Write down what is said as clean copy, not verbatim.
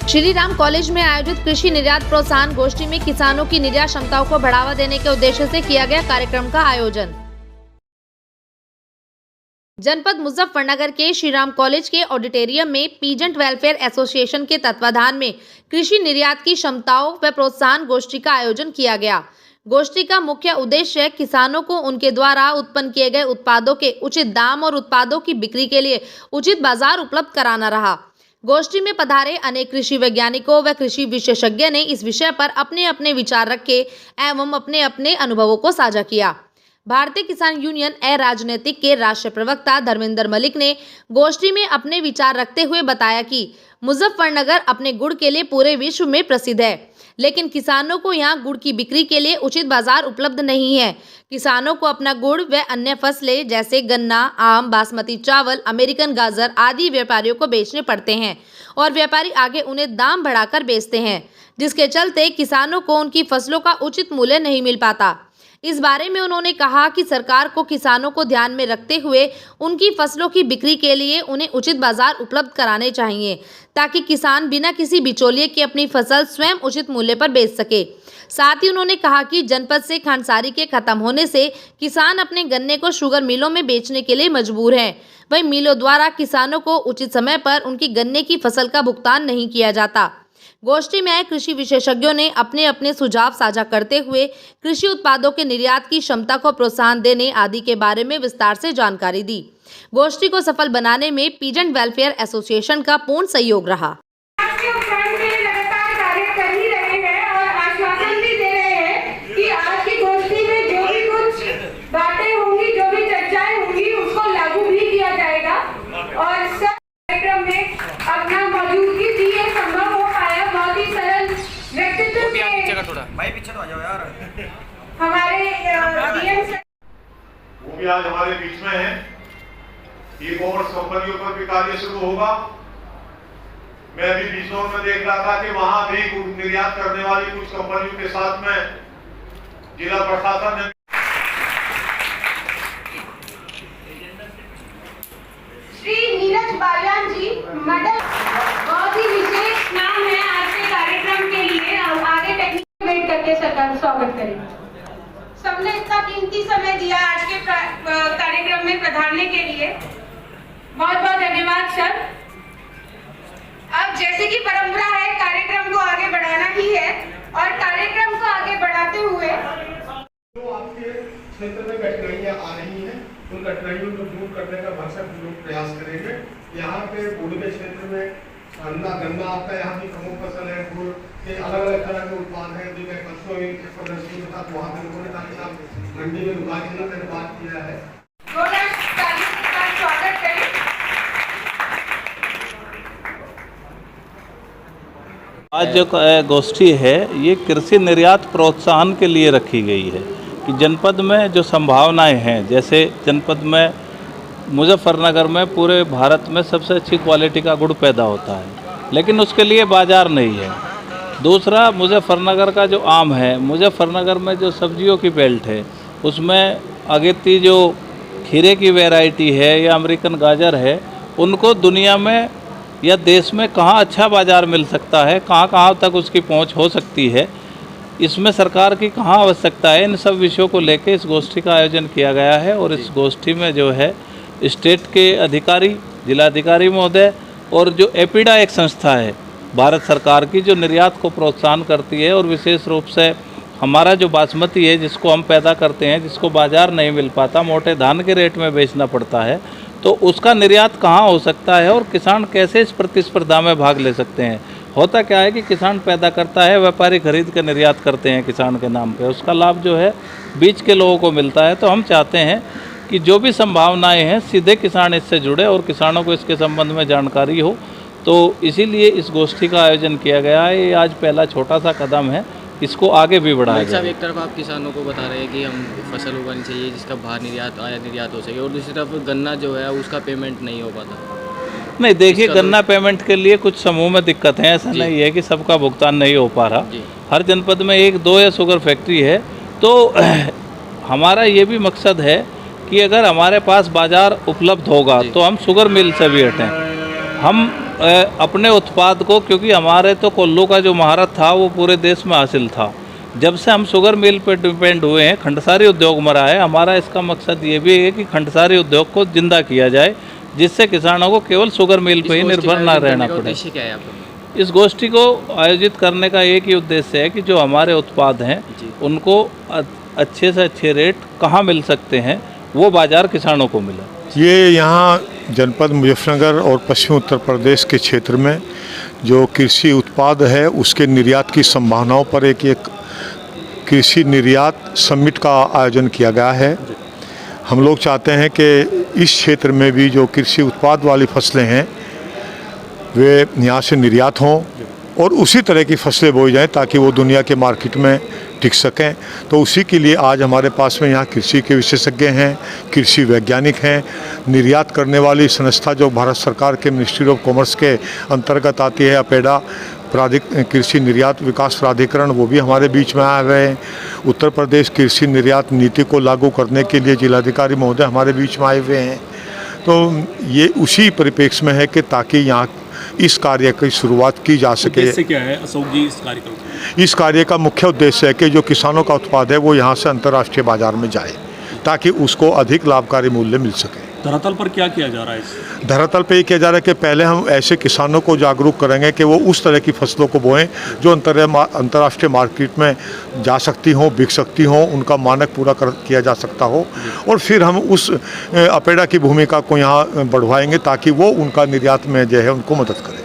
Shri Ram college में आयोजित कृषि निर्यात प्रोत्साहन गोष्ठी में किसानों की निर्यात क्षमताओं को बढ़ावा देने के उद्देश्य से किया गया कार्यक्रम का आयोजन। जनपद मुजफ्फरनगर के श्री राम कॉलेज के ऑडिटोरियम में पीजेंट वेलफेयर एसोसिएशन के तत्वाधान में कृषि निर्यात की क्षमताओं व प्रोत्साहन गोष्ठी का आयोजन किया गया। गोष्ठी का मुख्य उद्देश्य किसानों को उनके द्वारा उत्पन्न किए गए उत्पादों के उचित दाम और उत्पादों की बिक्री के लिए उचित बाजार उपलब्ध कराना रहा। गोष्ठी में पधारे अनेक कृषि वैज्ञानिकों व कृषि विशेषज्ञ ने इस विषय पर अपने अपने विचार रखे एवं अपने अपने अनुभवों को साझा किया। भारतीय किसान यूनियन अराजनीतिक के राष्ट्रीय प्रवक्ता धर्मेंद्र मलिक ने गोष्ठी में अपने विचार रखते हुए बताया कि मुजफ्फरनगर अपने गुड़ के लिए पूरे विश्व में प्रसिद्ध है, लेकिन किसानों को यहाँ गुड़ की बिक्री के लिए उचित बाजार उपलब्ध नहीं है। किसानों को अपना गुड़ व अन्य फसलें जैसे गन्ना, आम, बासमती चावल, अमेरिकन गाजर आदि व्यापारियों को बेचने पड़ते हैं और व्यापारी आगे उन्हें दाम बढ़ाकर बेचते हैं, जिसके चलते किसानों को उनकी फसलों का उचित मूल्य नहीं मिल पाता। इस बारे में उन्होंने कहा कि सरकार को किसानों को ध्यान में रखते हुए उनकी फसलों की बिक्री के लिए उन्हें उचित बाजार उपलब्ध कराने चाहिए, ताकि किसान बिना किसी बिचौलिए के अपनी फसल स्वयं उचित मूल्य पर बेच सके। साथ ही उन्होंने कहा कि जनपद से खांडसारी के खत्म होने से किसान अपने गन्ने को शुगर मिलों में बेचने के लिए मजबूर हैं। वहीं मिलों द्वारा किसानों को उचित समय पर उनकी गन्ने की फसल का भुगतान नहीं किया जाता। गोष्ठी में आए कृषि विशेषज्ञों ने अपने अपने सुझाव साझा करते हुए कृषि उत्पादों के निर्यात की क्षमता को प्रोत्साहन देने आदि के बारे में विस्तार से जानकारी दी। गोष्ठी को सफल बनाने में पीजेंट वेलफेयर एसोसिएशन का पूर्ण सहयोग रहा। भाई पीछे तो आ जाओ यार। हमारे डीएम वो भी आज हमारे बीच में है। ई कॉमर्स कंपनियों पर भी कार्य शुरू होगा। मैं अभी बीच में देख रहा था कि वहां भी निर्यात करने वाली कुछ कंपनियों के साथ में जिला प्रशासन ने श्री नीरज बालियान जी मॉडल बहुत ही विशेष नाम है आज के कार्यक्रम के लिए। आगे टेक्निकल वेट करके सरकार स्वागत करेंगे। सबने इतना कीमती समय दिया आज के कार्यक्रम में पधारने के लिए, बहुत बहुत धन्यवाद सर। अब जैसे कि परंपरा है, कार्यक्रम को आगे बढ़ाना ही है और कार्यक्रम को आगे बढ़ाते हुए जो आपके क्षेत्र में कठिनाइयां आ रही हैं उन कठिनाइयों को दूर करने का भरसक लोग प्रयास करेंगे। यहाँ पे गुड़ के क्षेत्र में गन्ना आपका यहाँ की प्रमुख फसल है। गुड़ के अलग अलग तरह के उत्पाद हैं जिनमें फसलों की प्रदर्शनी के साथ वहाँ पे लोगों ने ताकि आप मंडी में दुकान के लिए बात किया है। स्वागत करें। आज जो गोष्ठी है ये कृषि निर्यात प्रोत्साहन के लिए रखी गई है कि जनपद में जो संभावनाएं हैं, जैसे जनपद में मुजफ्फरनगर में पूरे भारत में सबसे अच्छी क्वालिटी का गुड़ पैदा होता है, लेकिन उसके लिए बाज़ार नहीं है। दूसरा, मुजफ्फरनगर का जो आम है, मुजफ्फरनगर में जो सब्जियों की बेल्ट है उसमें अगेती जो खीरे की वैरायटी है या अमेरिकन गाजर है, उनको दुनिया में या देश में कहाँ अच्छा बाज़ार मिल सकता है, कहाँ कहाँ तक उसकी पहुँच हो सकती है, इसमें सरकार की कहाँ आवश्यकता है, इन सब विषयों को लेकर इस गोष्ठी का आयोजन किया गया है। और इस गोष्ठी में जो है स्टेट के अधिकारी, जिलाधिकारी महोदय और जो एपीडा एक संस्था है भारत सरकार की जो निर्यात को प्रोत्साहन करती है और विशेष रूप से हमारा जो बासमती है जिसको हम पैदा करते हैं, जिसको बाज़ार नहीं मिल पाता, मोटे धान के रेट में बेचना पड़ता है, तो उसका निर्यात कहाँ हो सकता है और किसान कैसे इस प्रतिस्पर्धा में भाग ले सकते हैं। होता क्या है कि किसान पैदा करता है, व्यापारी खरीद कर निर्यात करते हैं किसान के नाम पे, उसका लाभ जो है बीच के लोगों को मिलता है। तो हम चाहते हैं कि जो भी संभावनाएं हैं सीधे किसान इससे जुड़े और किसानों को इसके संबंध में जानकारी हो, तो इसीलिए इस गोष्ठी का आयोजन किया गया है। ये आज पहला छोटा सा कदम है, इसको आगे भी बढ़ाया जाए। एक तरफ आप किसानों को बता रहे हैं कि हम फसल उगानी चाहिए जिसका बाहर निर्यात आयात निर्यात हो सके, और दूसरी तरफ गन्ना जो है उसका पेमेंट नहीं हो पाता। नहीं, देखिए गन्ना पेमेंट के लिए कुछ समूह में दिक्कत है, ऐसा नहीं है कि सबका भुगतान नहीं हो पा रहा। हर जनपद में 1, 2 या शुगर फैक्ट्री है। तो हमारा ये भी मकसद है कि अगर हमारे पास बाज़ार उपलब्ध होगा तो हम शुगर मिल से भी हटें। हम अपने उत्पाद को, क्योंकि हमारे तो कोल्लू का जो महारत था वो पूरे देश में हासिल था। जब से हम शुगर मिल पर डिपेंड हुए हैं, खंडसारी उद्योग मरा है, हमारा इसका मकसद ये भी है कि खंडसारी उद्योग को जिंदा किया जाए, जिससे किसानों को केवल शुगर मिल पर ही निर्भर ना रहना पड़े। उद्देश्य क्या है आपका? इस गोष्ठी को आयोजित करने का एक ही उद्देश्य है कि जो हमारे उत्पाद हैं उनको अच्छे से अच्छे रेट कहाँ मिल सकते हैं, वो बाज़ार किसानों को मिले। ये यहाँ जनपद मुजफ्फरनगर और पश्चिमी उत्तर प्रदेश के क्षेत्र में जो कृषि उत्पाद है उसके निर्यात की संभावनाओं पर एक कृषि निर्यात समिट का आयोजन किया गया है। हम लोग चाहते हैं कि इस क्षेत्र में भी जो कृषि उत्पाद वाली फसलें हैं वे यहाँ से निर्यात हों और उसी तरह की फसलें बोई जाएं ताकि वो दुनिया के मार्केट में टिक सकें। तो उसी के लिए आज हमारे पास में यहाँ कृषि के विशेषज्ञ हैं, कृषि वैज्ञानिक हैं, निर्यात करने वाली संस्था जो भारत सरकार के मिनिस्ट्री ऑफ कॉमर्स के अंतर्गत आती है, अपेडा कृषि निर्यात विकास प्राधिकरण, वो भी हमारे बीच में आए हुए हैं। उत्तर प्रदेश कृषि निर्यात नीति को लागू करने के लिए जिलाधिकारी महोदय हमारे बीच में आए हुए हैं। तो ये उसी परिप्रेक्ष्य में है कि ताकि यहाँ इस कार्य की शुरुआत की जा सके। उद्देश्य क्या है अशोक जी इस कार्यक्रम का? इस कार्य का मुख्य उद्देश्य है कि जो किसानों का उत्पाद है वो यहाँ से अंतर्राष्ट्रीय बाजार में जाए ताकि उसको अधिक लाभकारी मूल्य मिल सके। धरातल पर क्या किया जा रहा है इससे? धरातल पे ये किया जा रहा है कि पहले हम ऐसे किसानों को जागरूक करेंगे कि वो उस तरह की फसलों को बोएं जो अंतर्राष्ट्रीय मार्केट में जा सकती हों, बिक सकती हों, उनका मानक पूरा किया जा सकता हो। और फिर हम उस अपेडा की भूमिका को यहाँ बढ़वाएंगे ताकि वो उनका निर्यात में जो है उनको मदद करे।